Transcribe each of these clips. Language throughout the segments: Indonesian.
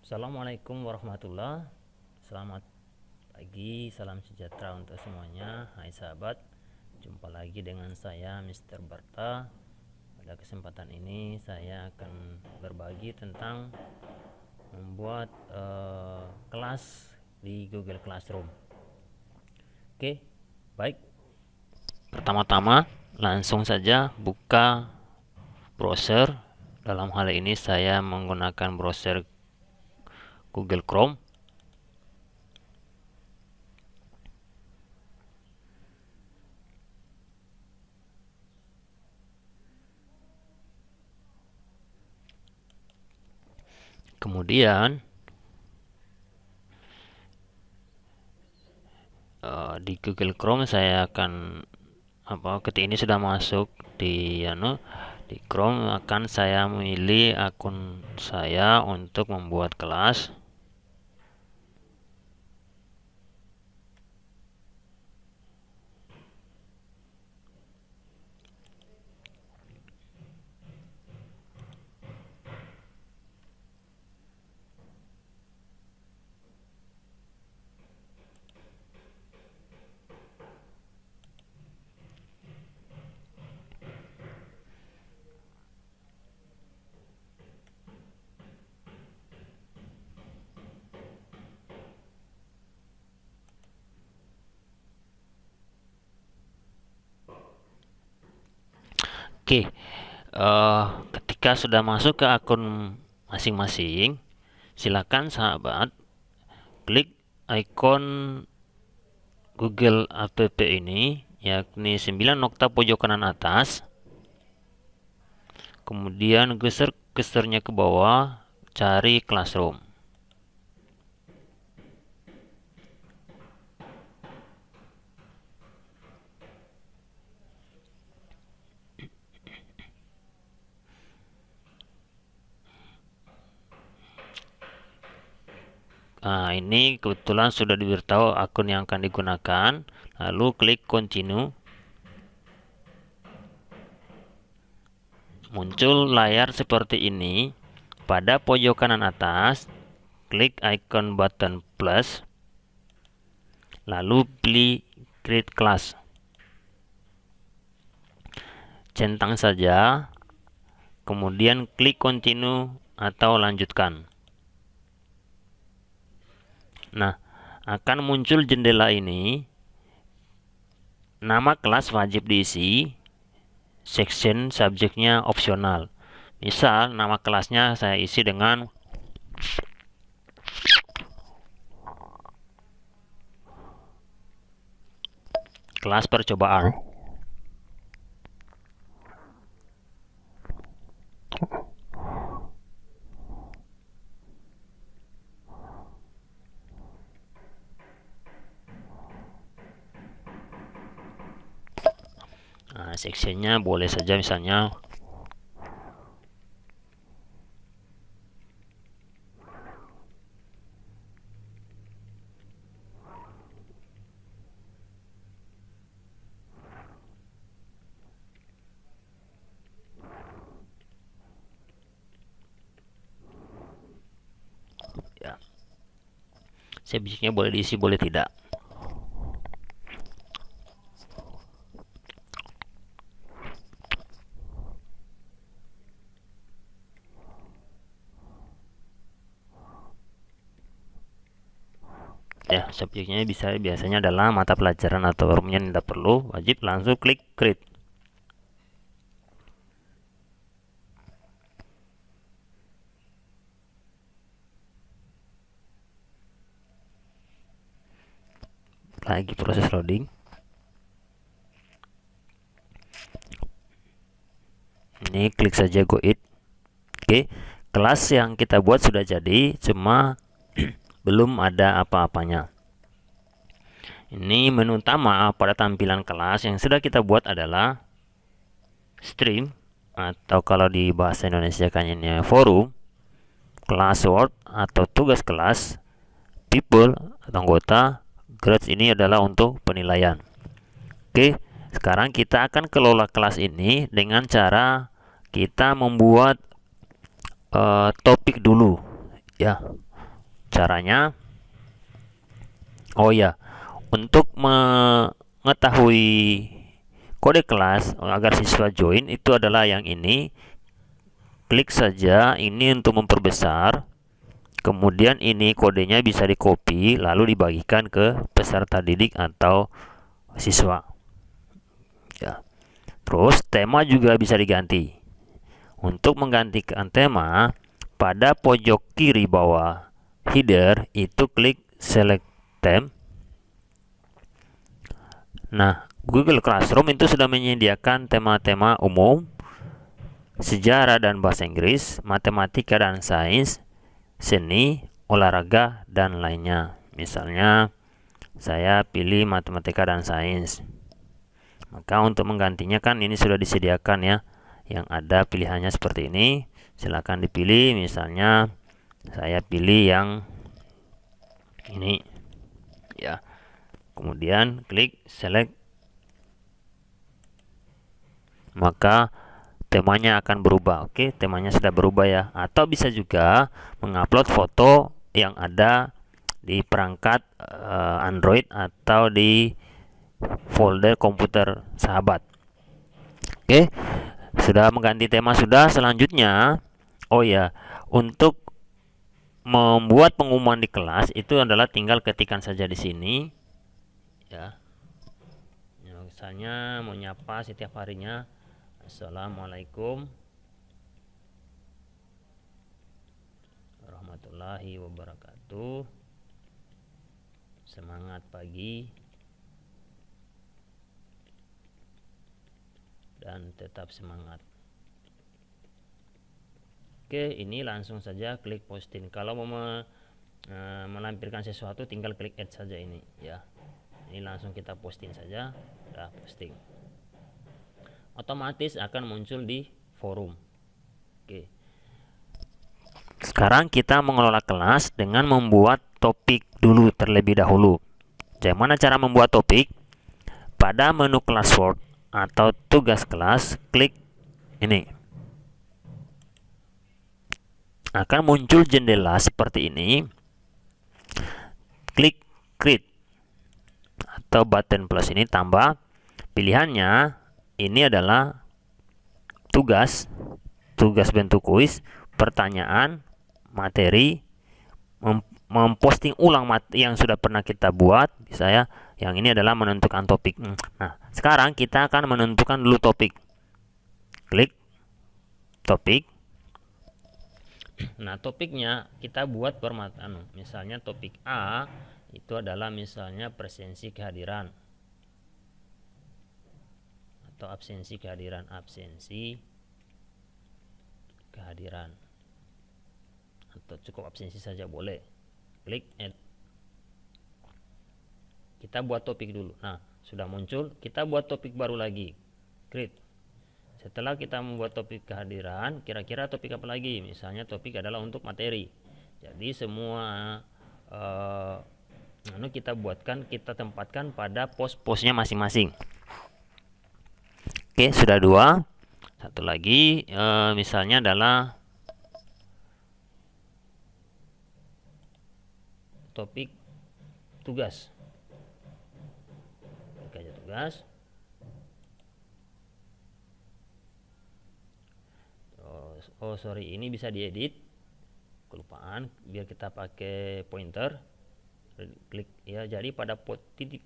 Assalamualaikum warahmatullah. Selamat pagi, salam sejahtera untuk semuanya. Hai sahabat, jumpa lagi dengan saya Mr. Barta. Pada kesempatan ini saya akan berbagi tentang membuat kelas di Google Classroom. Oke, baik. Pertama-tama langsung saja buka browser. Dalam hal ini saya menggunakan browser Google Chrome. Kemudian di Google Chrome saya akan ketika ini sudah masuk di Chrome, akan saya memilih akun saya untuk membuat kelas. Oke, ketika sudah masuk ke akun masing-masing, silakan sahabat klik ikon Google App ini, yakni 9 nokta pojok kanan atas. Kemudian geser cursor-nya ke bawah, cari Classroom. Nah, ini kebetulan sudah diberitahu akun yang akan digunakan. Lalu klik continue. Muncul layar seperti ini. Pada pojok kanan atas, klik icon button plus. Lalu pilih create class. Centang saja. Kemudian klik continue atau lanjutkan. Nah, akan muncul jendela ini. Nama kelas wajib diisi. Section subjeknya opsional. Misal nama kelasnya saya isi dengan kelas percobaan. Nah, sectionnya boleh saja misalnya ya, subjeknya boleh diisi, boleh tidak. Ya, subjeknya biasanya adalah mata pelajaran atau rumusnya tidak perlu, wajib langsung klik create. Lagi proses loading. Ini klik saja go it. Oke, kelas yang kita buat sudah jadi, cuma belum ada apa-apanya. Ini menu utama pada tampilan kelas yang sudah kita buat adalah stream, atau kalau di bahasa Indonesia kan ini forum, classwork atau tugas kelas, people atau anggota, grades ini adalah untuk penilaian. Oke, sekarang kita akan kelola kelas ini dengan cara kita membuat topik dulu, ya. Caranya, oh ya, untuk mengetahui kode kelas agar siswa join itu adalah yang ini. Klik saja ini untuk memperbesar. Kemudian ini kodenya bisa di copy lalu dibagikan ke peserta didik atau siswa. Ya. Terus tema juga bisa diganti. Untuk menggantikan tema, pada pojok kiri bawah header itu klik select theme. Nah, Google Classroom itu sudah menyediakan tema-tema umum, sejarah dan bahasa Inggris, matematika dan sains, seni, olahraga, dan lainnya. Misalnya, saya pilih matematika dan sains. Maka untuk menggantinya kan ini sudah disediakan ya, yang ada pilihannya seperti ini. Silakan dipilih, misalnya saya pilih yang ini ya. Kemudian klik select, maka temanya akan berubah. Oke, temanya sudah berubah ya. Atau bisa juga mengupload foto yang ada di perangkat Android atau di folder komputer sahabat. Oke, sudah mengganti tema sudah. Selanjutnya, oh ya, untuk membuat pengumuman di kelas itu adalah tinggal ketikkan saja di sini ya. Misalnya mau nyapa setiap harinya, Assalamualaikum warahmatullahi wabarakatuh, semangat pagi dan tetap semangat. Oke, ini langsung saja klik posting. Kalau mau melampirkan sesuatu tinggal klik add saja ini ya. Ini langsung kita posting saja. Udah posting, otomatis akan muncul di forum. Oke, sekarang kita mengelola kelas dengan membuat topik dulu terlebih dahulu. Bagaimana cara membuat topik? Pada menu classwork atau tugas kelas, klik ini. Akan muncul jendela seperti ini. Klik create atau button plus ini, tambah pilihannya ini adalah tugas bentuk kuis, pertanyaan, materi, memposting ulang yang sudah pernah kita buat. Misalnya yang ini adalah menentukan topik. Nah, sekarang kita akan menentukan dulu topik. Klik topik. Nah, topiknya kita buat permataan. Misalnya topik A itu adalah misalnya presensi kehadiran atau absensi kehadiran, atau cukup absensi saja boleh. Klik add. Kita buat topik dulu. Nah, sudah muncul, kita buat topik baru lagi. Create. Setelah kita membuat topik kehadiran, kira-kira topik apa lagi? Misalnya topik adalah untuk materi. Jadi semua kita buatkan, kita tempatkan pada pos-posnya masing-masing. Oke, sudah dua. Satu lagi misalnya adalah topik tugas. Klik aja tugas. Oh sorry, ini bisa diedit, kelupaan, biar kita pakai pointer. Klik ya, jadi pada titik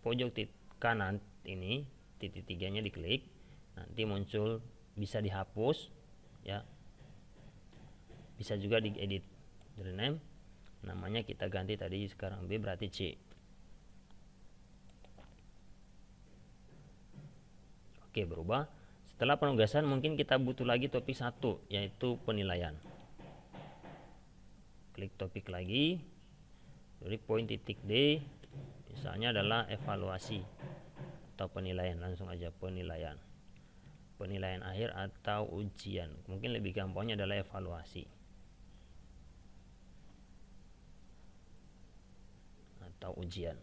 pojok kanan ini titik 3-nya diklik, nanti muncul, bisa dihapus ya, bisa juga diedit. Rename namanya kita ganti tadi, sekarang B berarti C. Oke, berubah. Setelah penugasan mungkin kita butuh lagi topik 1, yaitu penilaian. Klik topik lagi, dari poin titik D, misalnya adalah evaluasi atau penilaian. Langsung aja penilaian akhir atau ujian. Mungkin lebih gampangnya adalah evaluasi atau ujian.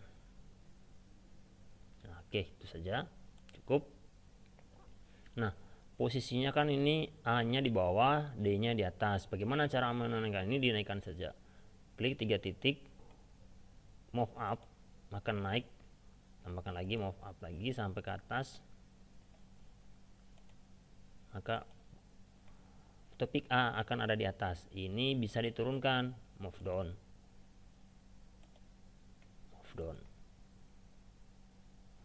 Nah, oke, itu saja cukup. Nah, posisinya kan ini A-nya di bawah, D-nya di atas. Bagaimana cara menaikkan ini? Dinaikkan saja. klik 3 titik, move up, maka naik, tambahkan lagi, move up lagi sampai ke atas, maka topik A akan ada di atas. Ini bisa diturunkan, move down.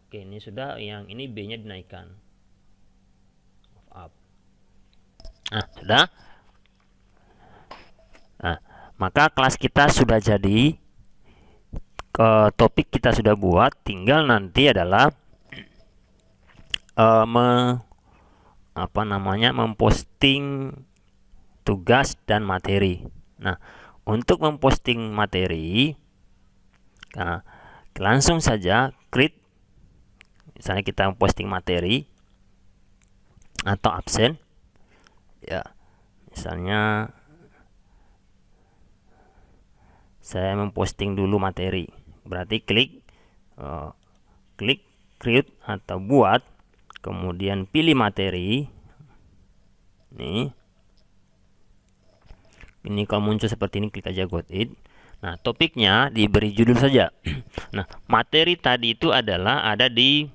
Oke, ini sudah, yang ini B nya dinaikkan, move up. Nah, sudah. Nah, maka kelas kita sudah jadi, topik kita sudah buat, tinggal nanti adalah memposting tugas dan materi. Nah, untuk memposting materi, nah, langsung saja klik, misalnya kita posting materi atau absen, ya, misalnya saya memposting dulu materi, berarti klik create atau buat, kemudian pilih materi. Ini kalau muncul seperti ini, klik aja got it. Nah, topiknya diberi judul saja. Nah, materi tadi itu adalah ada di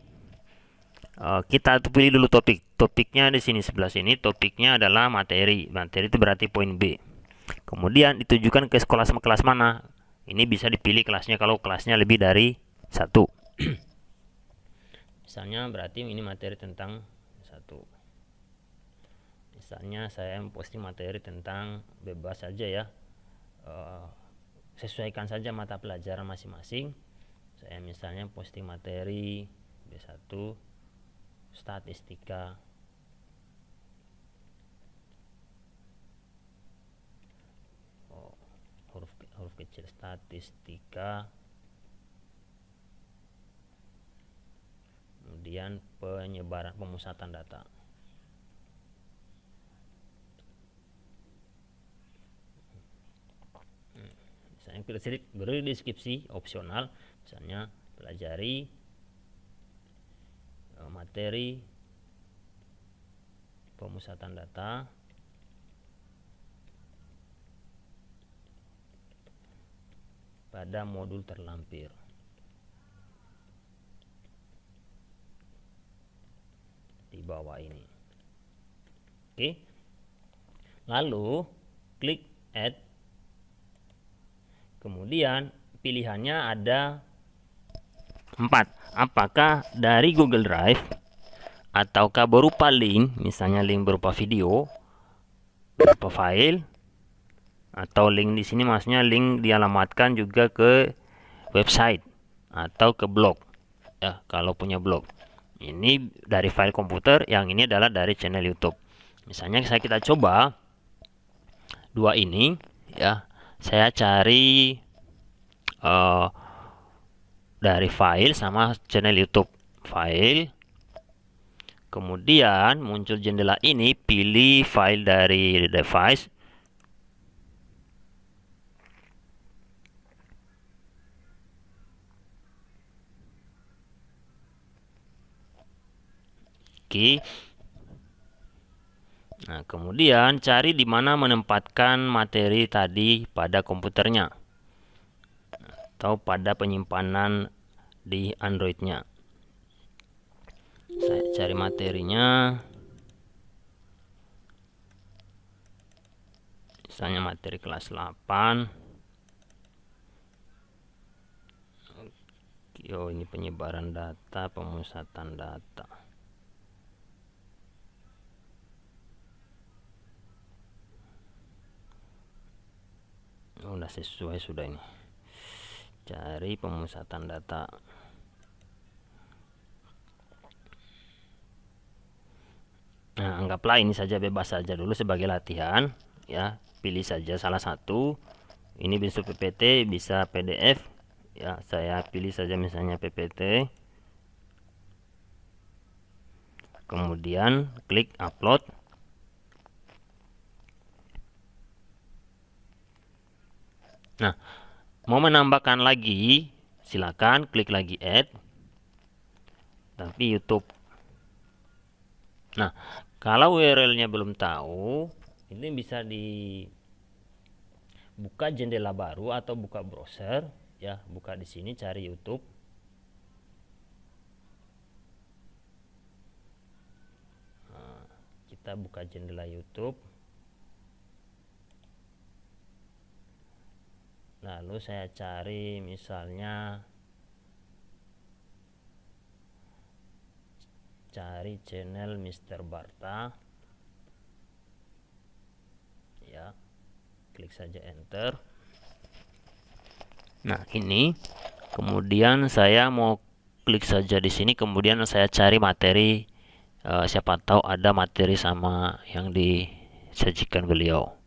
kita pilih dulu topiknya di sini, sebelah sini. Topiknya adalah materi itu berarti poin B. Kemudian ditujukan ke kelas mana. Ini bisa dipilih kelasnya kalau kelasnya lebih dari 1. Misalnya berarti ini materi tentang 1. Misalnya saya memposting materi tentang, bebas saja ya, sesuaikan saja mata pelajaran masing-masing. Saya misalnya posting materi B1 statistika, huruf kecil, statistika, kemudian penyebaran, pemusatan data. Misalnya beri deskripsi opsional, misalnya pelajari materi pemusatan data pada modul terlampir. Di bawah ini. Oke. Lalu klik add. Kemudian pilihannya ada 4. Apakah dari Google Drive ataukah berupa link, misalnya link berupa video, berupa file, atau link di sini maksudnya link dialamatkan juga ke website atau ke blog. Ya, kalau punya blog. Ini dari file komputer, yang ini adalah dari channel YouTube. Misalnya kita coba 2 ini ya. Saya cari dari file sama channel YouTube. File, kemudian muncul jendela ini, pilih file dari device. Oke. Nah, kemudian cari di mana menempatkan materi tadi pada komputernya atau pada penyimpanan di Android-nya. Saya cari materinya, misalnya materi kelas 8. Oh, ini penyebaran data, pemusatan data. Oh, udah sesuai sudah ini. Cari pemusatan data. Nah, anggaplah ini saja, bebas saja dulu sebagai latihan ya. Pilih saja salah satu. Ini bisa PPT, bisa PDF ya. Saya pilih saja misalnya PPT. Kemudian klik upload. Nah, mau menambahkan lagi, silakan klik lagi add. Tapi YouTube. Nah, kalau URL-nya belum tahu, ini bisa buka jendela baru atau buka browser ya, buka di sini cari YouTube. Nah, kita buka jendela YouTube. Lalu saya cari misalnya cari channel Mr. Barta ya, klik saja enter. Nah ini kemudian saya mau klik saja di sini, kemudian saya cari materi, siapa tahu ada materi sama yang disajikan beliau.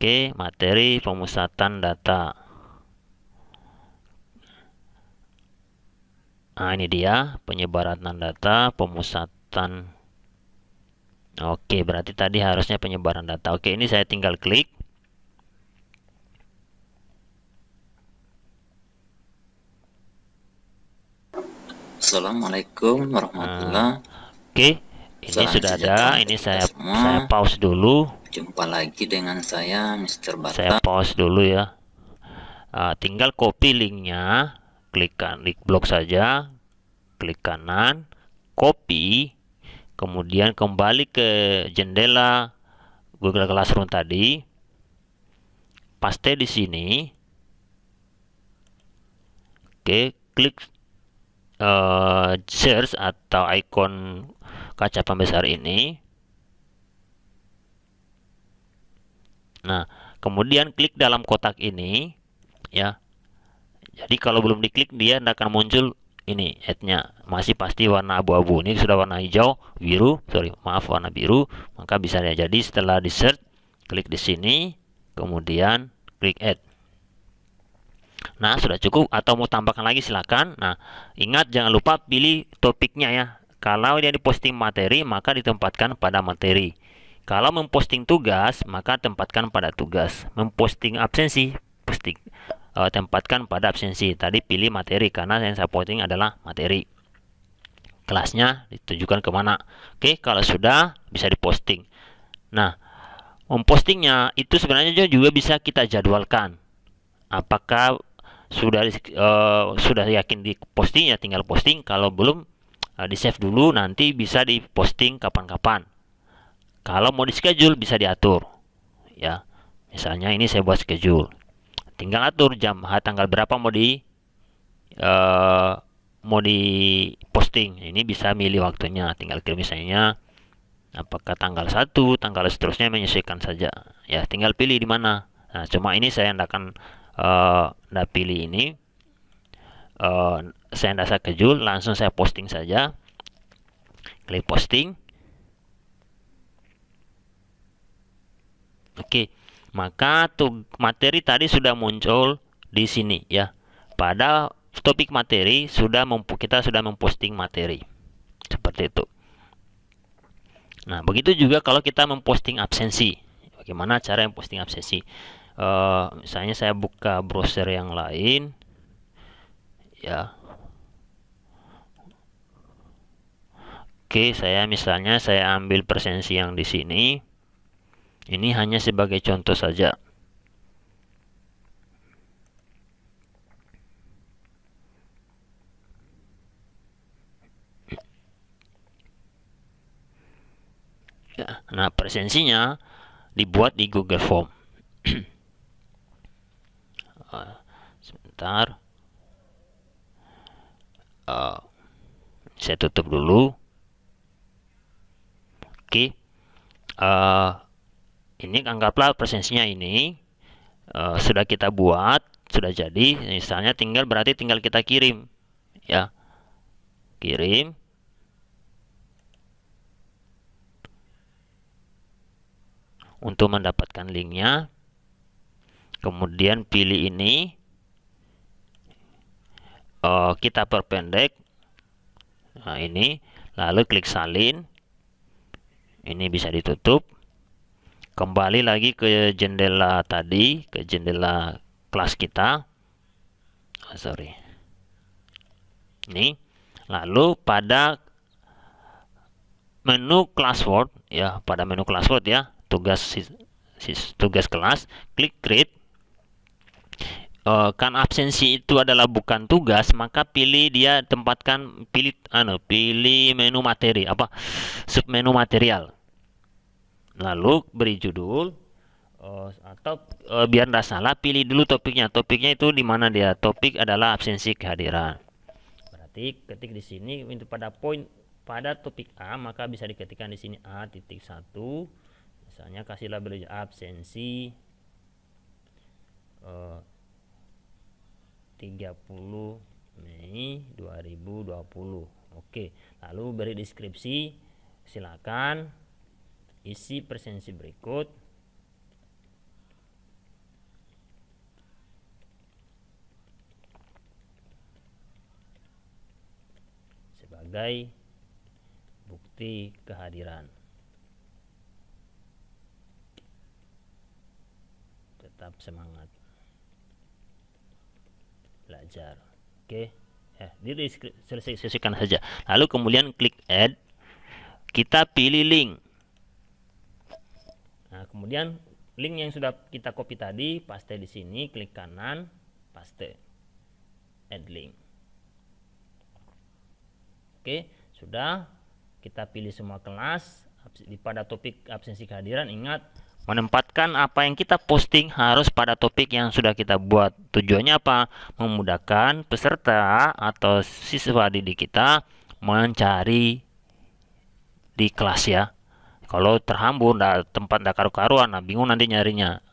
Oke, materi pemusatan data. Nah ini dia penyebaran data, pemusatan. Oke, berarti tadi harusnya penyebaran data. Oke, ini saya tinggal klik. Assalamualaikum warahmatullahi. Oke, ini sudah ada. Ini saya pause dulu. Jumpa lagi dengan saya Mr. Barta. Saya pause dulu ya. Tinggal copy linknya, klik blok saja, klik kanan, copy, kemudian kembali ke jendela Google Classroom tadi, paste di sini. Oke, klik search atau ikon kaca pembesar ini. Nah, kemudian klik dalam kotak ini ya. Jadi kalau belum diklik dia tidak akan muncul ini ad-nya, masih pasti warna abu-abu. Ini sudah warna hijau, biru, warna biru, maka bisa ya. Jadi setelah di search, klik di sini, kemudian klik add. Nah, sudah cukup atau mau tambahkan lagi silakan. Nah, ingat jangan lupa pilih topiknya ya. Kalau dia diposting materi, maka ditempatkan pada materi. Kalau memposting tugas, maka tempatkan pada tugas. Memposting absensi, tempatkan pada absensi. Tadi pilih materi karena yang saya posting adalah materi. Kelasnya ditujukan kemana. Oke, kalau sudah bisa diposting. Nah, mempostingnya itu sebenarnya juga bisa kita jadwalkan. Apakah sudah yakin di posting ya tinggal posting. Kalau belum di save dulu, nanti bisa diposting kapan-kapan. Kalau mau di schedule bisa diatur ya. Misalnya ini saya buat schedule, tinggal atur tanggal berapa mau di posting. Ini bisa milih waktunya, tinggal kirim misalnya apakah tanggal 1, tanggal seterusnya, menyesuaikan saja ya, tinggal pilih di mana. Nah, cuma ini saya akan pilih ini, saya tidak schedule, langsung saya posting saja, klik posting. Oke, maka materi tadi sudah muncul di sini ya. Pada topik materi kita sudah memposting materi seperti itu. Nah, begitu juga kalau kita memposting absensi. Bagaimana cara memposting absensi? Misalnya saya buka browser yang lain ya. Oke, misalnya saya ambil presensi yang di sini. Ini hanya sebagai contoh saja. Ya, nah, presensinya dibuat di Google Form. Sebentar. Saya tutup dulu. Oke. Ini anggaplah presensinya ini sudah kita buat, sudah jadi. Misalnya berarti tinggal kita kirim ya, kirim. Untuk mendapatkan linknya, kemudian pilih ini, kita perpendek. Nah, ini lalu klik salin. Ini bisa ditutup. Kembali lagi ke jendela tadi, ke jendela kelas kita. Ini. Lalu pada menu classwork ya, tugas tugas kelas, klik create. Kan absensi itu adalah bukan tugas, maka pilih pilih menu materi, submenu material, lalu beri judul, atau biar tidak salah pilih dulu topiknya itu di mana dia. Topik adalah absensi kehadiran, berarti ketik di sini itu pada topik A, maka bisa diketikkan di sini A.1, misalnya kasih label absensi 30 Mei 2020. Oke, lalu beri deskripsi, silakan isi presensi berikut. Sebagai bukti kehadiran. Tetap semangat belajar. Oke, selesaikan saja. Lalu kemudian klik add, kita pilih link. Nah, kemudian link yang sudah kita copy tadi paste di sini, klik kanan, paste, add link. Oke, sudah. Kita pilih semua kelas pada topik absensi kehadiran. Ingat, menempatkan apa yang kita posting harus pada topik yang sudah kita buat. Tujuannya apa? Memudahkan peserta atau siswa didik kita mencari di kelas ya. Kalau terhambur, tempat tidak karu-karuan, bingung nanti nyarinya.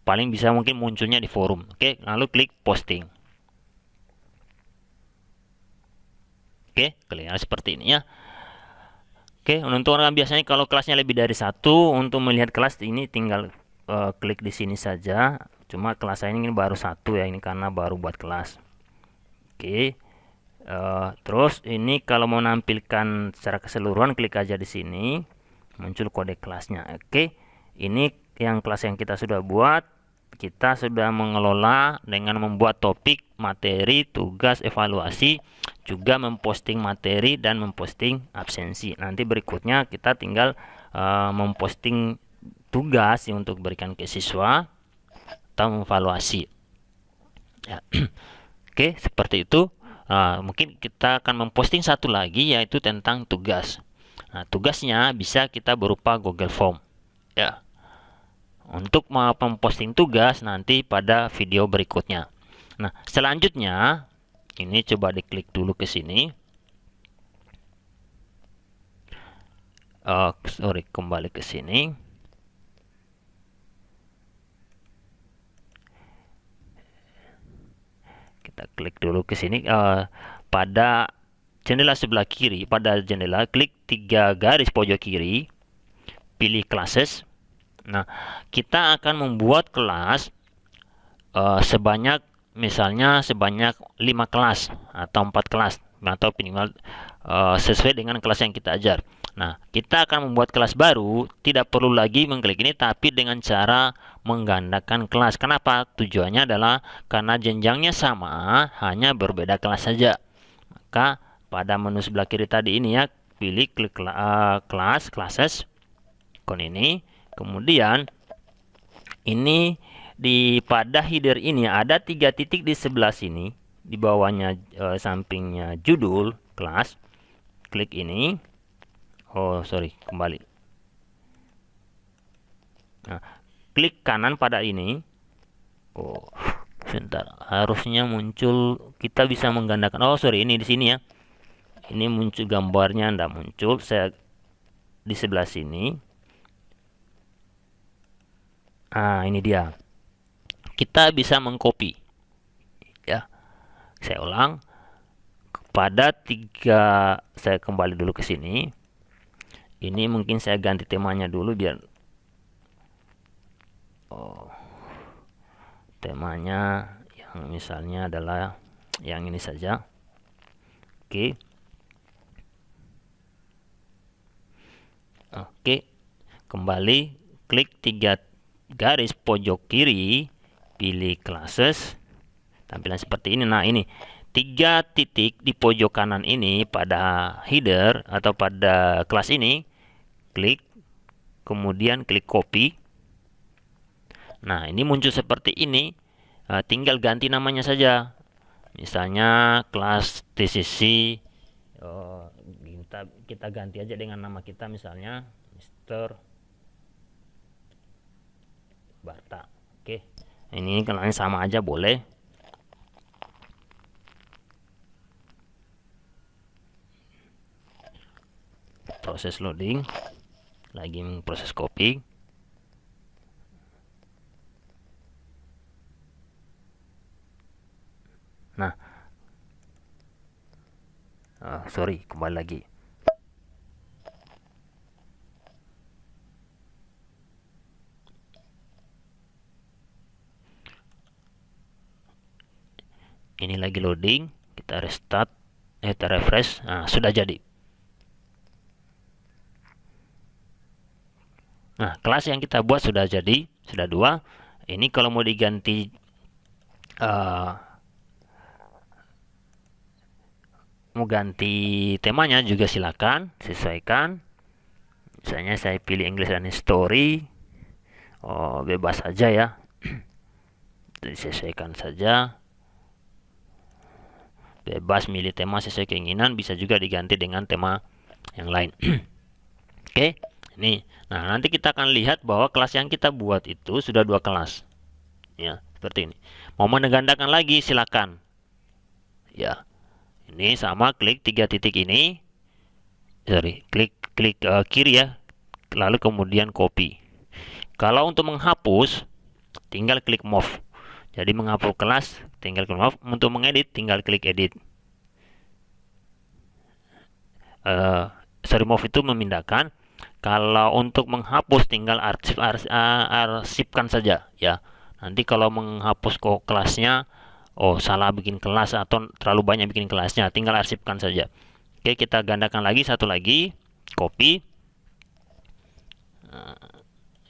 Paling bisa mungkin munculnya di forum. Oke, lalu klik posting. Oke, kelihatan seperti ini ya. Oke, untuk orang biasanya kalau kelasnya lebih dari satu, untuk melihat kelas ini tinggal klik di sini saja. Cuma kelas saya ini baru satu ya, ini karena baru buat kelas. Oke, terus ini kalau mau nampilkan secara keseluruhan, klik aja di sini, muncul kode kelasnya. Oke, ini yang kelas yang kita sudah buat. Kita sudah mengelola dengan membuat topik, materi, tugas, evaluasi, juga memposting materi dan memposting absensi. Nanti berikutnya kita tinggal memposting tugas untuk berikan ke siswa atau mengevaluasi ya. Oke, seperti itu. Mungkin kita akan memposting satu lagi, yaitu tentang tugas. Nah, tugasnya bisa kita berupa Google Form ya. Untuk memposting tugas nanti pada video berikutnya. Nah, selanjutnya ini coba diklik dulu ke sini. Kembali ke sini. Kita klik dulu ke sini. Pada jendela sebelah kiri, pada jendela klik 3 garis pojok kiri, pilih classes. Nah, kita akan membuat kelas misalnya sebanyak 5 kelas atau 4 kelas, atau minimal sesuai dengan kelas yang kita ajar. Nah, kita akan membuat kelas baru, tidak perlu lagi mengklik ini, tapi dengan cara menggandakan kelas. Kenapa? Tujuannya adalah karena jenjangnya sama, hanya berbeda kelas saja. Maka pada menu sebelah kiri tadi ini ya, pilih klik kelas, classes, ikon ini. Kemudian ini pada header ini ada 3 titik di sebelah sini, di bawahnya sampingnya judul kelas. Klik ini. Kembali. Nah, klik kanan pada ini. Sebentar, harusnya muncul, kita bisa menggandakan. Ini di sini ya. Ini muncul gambarnya, enggak muncul. Saya di sebelah sini. Ini dia. Kita bisa mengcopy ya. Saya ulang. Pada 3, saya kembali dulu ke sini. Ini mungkin saya ganti temanya dulu biar temanya yang misalnya adalah yang ini saja. Oke. Kembali klik 3 garis pojok kiri, pilih classes, tampilan seperti ini. Nah, ini 3 titik di pojok kanan ini pada header atau pada kelas ini, klik, kemudian klik copy. Nah, ini muncul seperti ini, tinggal ganti namanya saja. Misalnya kelas TCC, kita ganti aja dengan nama kita, misalnya Mr. Barta. Oke, ini kelasnya sama aja boleh. Proses loading, lagi proses copy. Nah, sorry, kembali lagi. Ini lagi loading, kita restart, kita refresh. Nah, sudah jadi. Nah, kelas yang kita buat sudah jadi, sudah 2. Ini kalau mau diganti mau ganti temanya juga silakan, sesuaikan. Misalnya saya pilih English and Story. Bebas saja ya. Disesuaikan saja. Bebas milih tema sesuai keinginan, bisa juga diganti dengan tema yang lain. Oke, ini. Nah, nanti kita akan lihat bahwa kelas yang kita buat itu sudah 2 kelas. Ya, seperti ini. Mau menggandakan lagi silakan. Ya. Ini sama, klik 3 titik ini. Klik kiri ya. Lalu kemudian copy. Kalau untuk menghapus, tinggal klik move. Jadi menghapus kelas, tinggal klik move. Untuk mengedit, tinggal klik edit. Move itu memindahkan. Kalau untuk menghapus, tinggal arsipkan saja ya. Nanti kalau menghapus kelasnya, salah bikin kelas atau terlalu banyak bikin kelasnya, tinggal arsipkan saja. Oke, kita gandakan lagi, satu lagi, copy.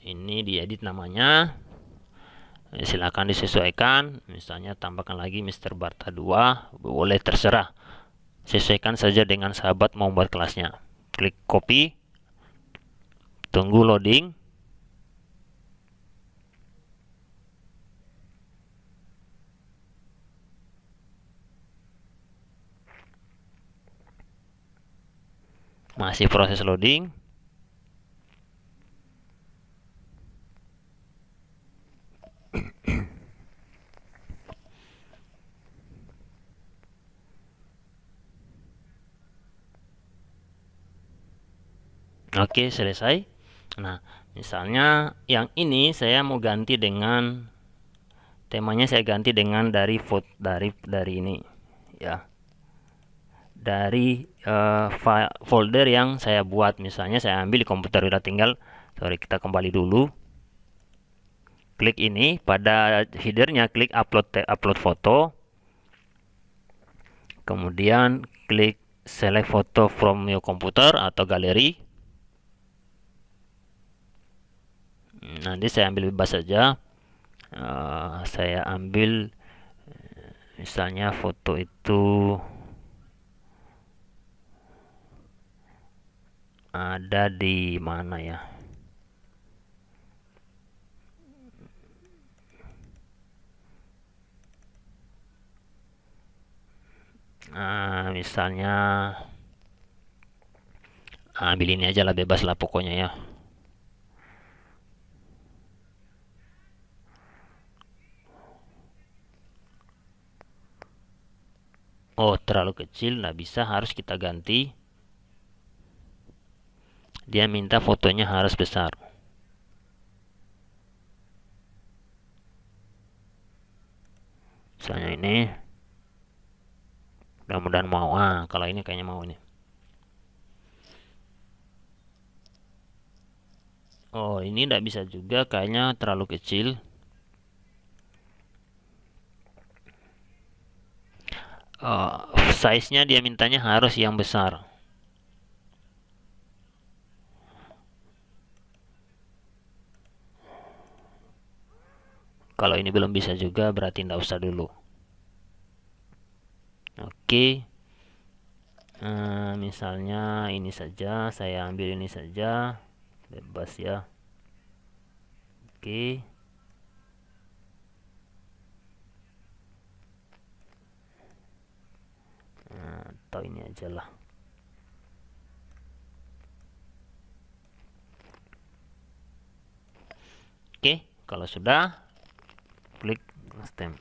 Ini diedit namanya, silakan disesuaikan. Misalnya tambahkan lagi Mr. Barta 2, boleh, terserah. Sesuaikan saja dengan sahabat mau buat kelasnya. Klik copy, tunggu loading. Masih proses loading. Oke, selesai. Nah, misalnya yang ini saya mau ganti dengan temanya, saya ganti dengan dari ini ya. Dari folder yang saya buat, misalnya saya ambil di komputer, udah tinggal, kita kembali dulu. Klik ini, pada headernya klik upload foto. Kemudian klik select photo from your computer atau galeri. Nanti saya ambil bebas saja. Saya ambil misalnya foto itu ada di mana ya? Misalnya ambil ini aja lah, bebas lah pokoknya ya. Terlalu kecil, nggak bisa, harus kita ganti. Dia minta fotonya harus besar. Misalnya ini, mudah-mudahan mau. Kalau ini kayaknya mau ini. Ini nggak bisa juga, kayaknya terlalu kecil. Size-nya dia mintanya harus yang besar. Kalau ini belum bisa juga, berarti nggak usah dulu. Oke. Misalnya ini saja, saya ambil ini saja, bebas ya. Oke. atau ini aja lah. Oke, kalau sudah, klik stem.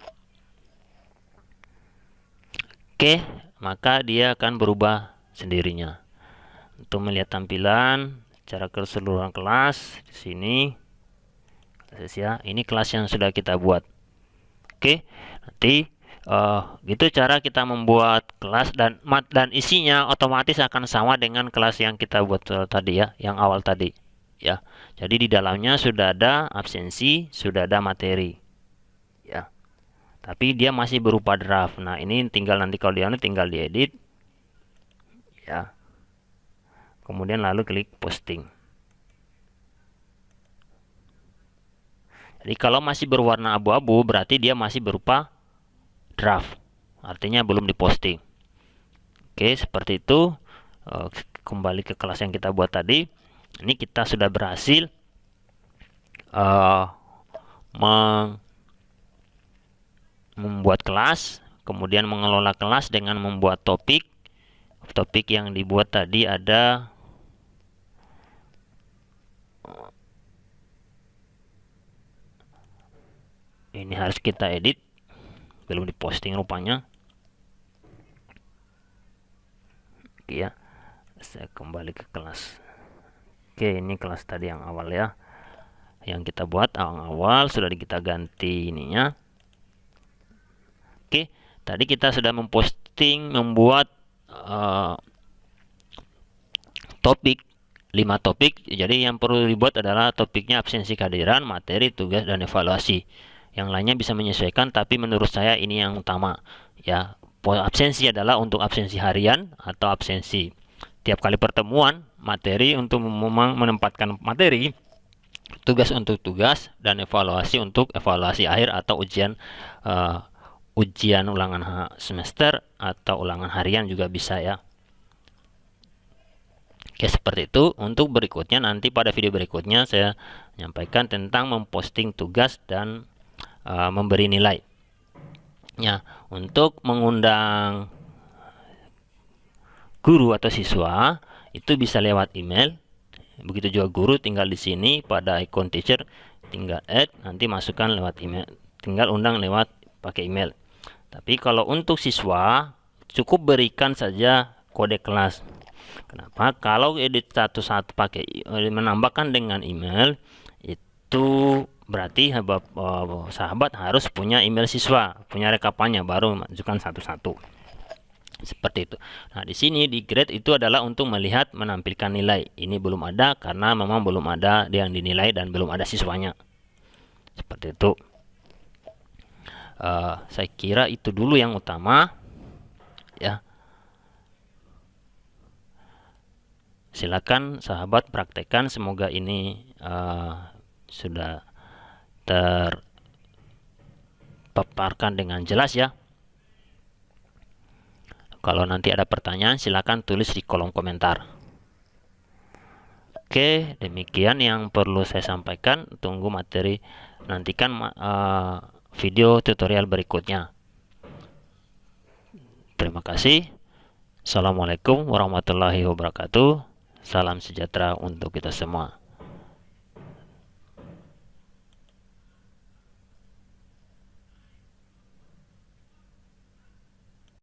Oke, maka dia akan berubah sendirinya. Untuk melihat tampilan secara keseluruhan kelas di sini, ini kelas yang sudah kita buat. Oke, nanti gitu cara kita membuat kelas, dan isinya otomatis akan sama dengan kelas yang kita buat tadi ya, yang awal tadi ya. Jadi di dalamnya sudah ada absensi, sudah ada materi ya, tapi dia masih berupa draft. Nah, ini tinggal nanti kalau dia tinggal diedit ya, kemudian lalu klik posting. Jadi kalau masih berwarna abu-abu berarti dia masih berupa draft, artinya belum diposting. Oke, seperti itu. Kembali ke kelas yang kita buat tadi. Ini kita sudah berhasil membuat kelas, kemudian mengelola kelas dengan membuat topik. Topik yang dibuat tadi ada ini, harus kita edit, belum diposting rupanya. Oke ya, saya kembali ke kelas. Oke, ini kelas tadi yang awal ya, yang kita buat awal sudah kita ganti ininya. Oke, tadi kita sudah membuat topik 5 topik. Jadi yang perlu dibuat adalah topiknya absensi kehadiran, materi, tugas, dan evaluasi. Yang lainnya bisa menyesuaikan, tapi menurut saya ini yang utama ya. Absensi adalah untuk absensi harian atau absensi tiap kali pertemuan, materi untuk menempatkan materi, tugas untuk tugas, dan evaluasi untuk evaluasi akhir atau ujian ulangan semester atau ulangan harian juga bisa ya. Oke, seperti itu. Untuk berikutnya, nanti pada video berikutnya saya menyampaikan tentang memposting tugas dan memberi nilai ya. Untuk mengundang guru atau siswa itu bisa lewat email. Begitu juga guru, tinggal di sini pada icon teacher tinggal add, nanti masukkan lewat email, tinggal undang lewat pakai email. Tapi kalau untuk siswa cukup berikan saja kode kelas. Kenapa? Kalau edit satu-satu pakai menambahkan dengan email itu berarti sahabat harus punya email siswa, punya rekapannya, baru masukkan satu-satu. Seperti itu. Nah, di sini di grade itu adalah untuk melihat menampilkan nilai. Ini belum ada karena memang belum ada yang dinilai dan belum ada siswanya. Seperti itu. Saya kira itu dulu yang utama ya. Silakan sahabat praktekkan, semoga ini sudah terpaparkan dengan jelas ya. Kalau nanti ada pertanyaan silakan tulis di kolom komentar. Oke, demikian yang perlu saya sampaikan. Tunggu materi, nantikan video tutorial berikutnya. Terima kasih. Assalamualaikum warahmatullahi wabarakatuh. Salam sejahtera untuk kita semua.